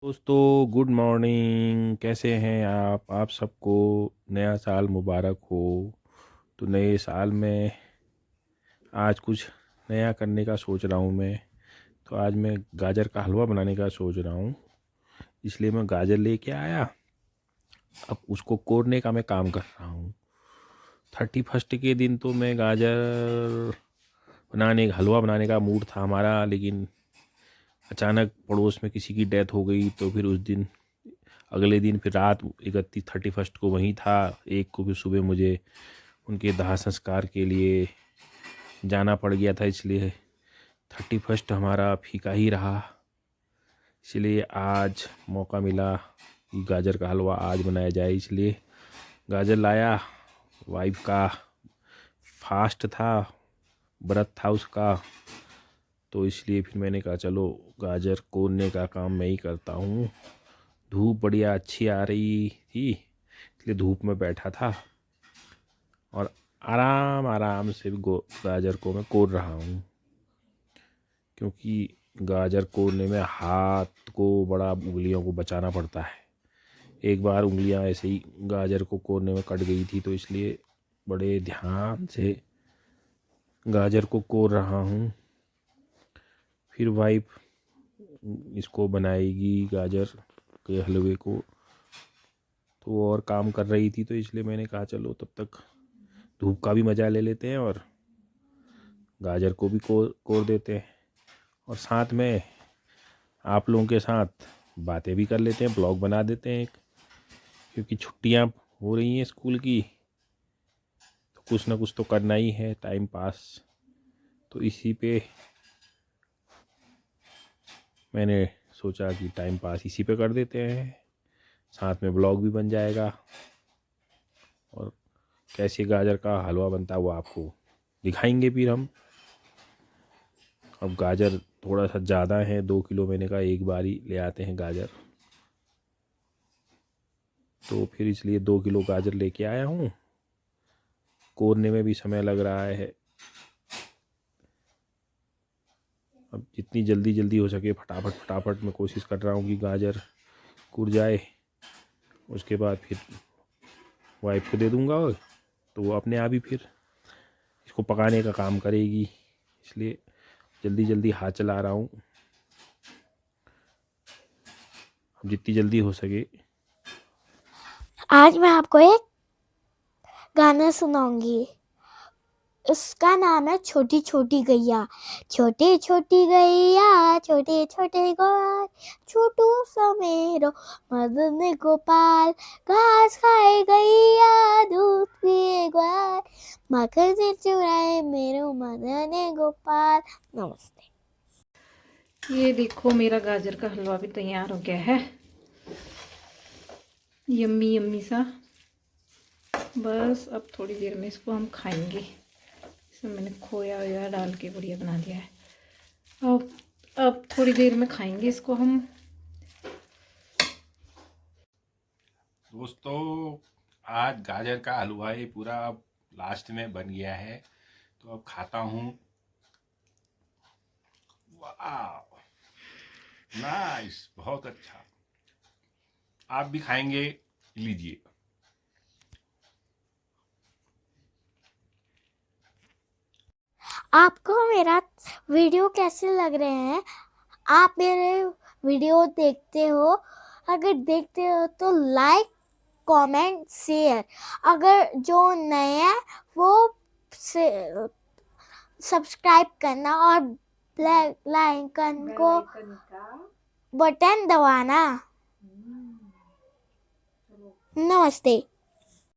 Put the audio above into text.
दोस्तों good morning. कैसे हैं आप सबको नया साल मुबारक हो। तो नए साल में आज कुछ नया करने का सोच रहा हूँ मैं। तो आज मैं गाजर का हलवा बनाने का सोच रहा हूँ, इसलिए मैं गाजर लेके आया। अब उसको कोरने का मैं काम कर रहा हूँ। 31 के दिन तो मैं गाजर हलवा बनाने का मूड था हमारा, लेकिन अचानक पड़ोस में किसी की डेथ हो गई। तो फिर उस दिन अगले दिन फिर रात 31 को वहीं था। एक को फिर सुबह मुझे उनके दाह संस्कार के लिए जाना पड़ गया था, इसलिए 31 हमारा फीका ही रहा। इसलिए आज मौका मिला कि गाजर का हलवा आज बनाया जाए, इसलिए गाजर लाया। वाइफ का फास्ट था, व्रत था उसका, तो इसलिए फिर मैंने कहा चलो गाजर कोरने का काम मैं ही करता हूँ। धूप बढ़िया अच्छी आ रही थी, इसलिए धूप में बैठा था और आराम आराम से गाजर को मैं कोर रहा हूँ। क्योंकि गाजर कोरने में हाथ को बड़ा उंगलियों को बचाना पड़ता है। एक बार उंगलियां ऐसे ही गाजर को कोरने में कट गई थी, तो इसलिए बड़े ध्यान से गाजर को कोर रहा हूँ। फिर वाइफ इसको बनाएगी गाजर के हलवे को, तो वो और काम कर रही थी, तो इसलिए मैंने कहा चलो तब तक धूप का भी मज़ा ले लेते हैं और गाजर को भी कोर देते हैं, और साथ में आप लोगों के साथ बातें भी कर लेते हैं, ब्लॉग बना देते हैं। क्योंकि छुट्टियां हो रही हैं स्कूल की, तो कुछ ना कुछ तो करना ही है टाइम पास। तो इसी पे मैंने सोचा कि टाइम पास इसी पे कर देते हैं, साथ में ब्लॉग भी बन जाएगा और कैसे गाजर का हलवा बनता है वो आपको दिखाएंगे फिर हम। अब गाजर थोड़ा सा ज़्यादा है, 2 किलो, मैंने कहा एक बार ही ले आते हैं गाजर, तो फिर इसलिए 2 किलो गाजर लेके आया हूँ। कोरने में भी समय लग रहा है। अब जितनी जल्दी हो सके फटाफट मैं कोशिश कर रहा हूँ कि गाजर कुर जाए। उसके बाद फिर वाइफ को दे दूँगा, तो वो अपने आप ही फिर इसको पकाने का काम करेगी, इसलिए जल्दी हाथ चला रहा हूँ। अब जितनी जल्दी हो सके। आज मैं आपको एक गाना सुनाऊंगी। उसका नाम है छोटी छोटी गैया। छोटी छोटी गैया छोटे छोटे ग्वाल, छोटू सा मेरो मदन गोपाल, घास खाए गैया दूध पिए ग्वाल, मक्खन से चुराए मेरो मदन गोपाल। नमस्ते। ये देखो मेरा गाजर का हलवा भी तैयार हो गया है, यम्मी यम्मी सा। बस अब थोड़ी देर में इसको हम खाएंगे। इसमें मैंने खोया वोया डाल के बढ़िया बना दिया है। अब थोड़ी देर में खाएंगे इसको हम। दोस्तों आज गाजर का हलवा ये पूरा अब लास्ट में बन गया है, तो अब खाता हूँ। वाह, नाइस, बहुत अच्छा। आप भी खाएंगे, लीजिए। आपको मेरा वीडियो कैसे लग रहे हैं? आप मेरे वीडियो देखते हो? अगर देखते हो तो लाइक कमेंट शेयर। अगर जो नए हैं वो सब्सक्राइब करना और बेल आइकन को बटन दबाना। नमस्ते।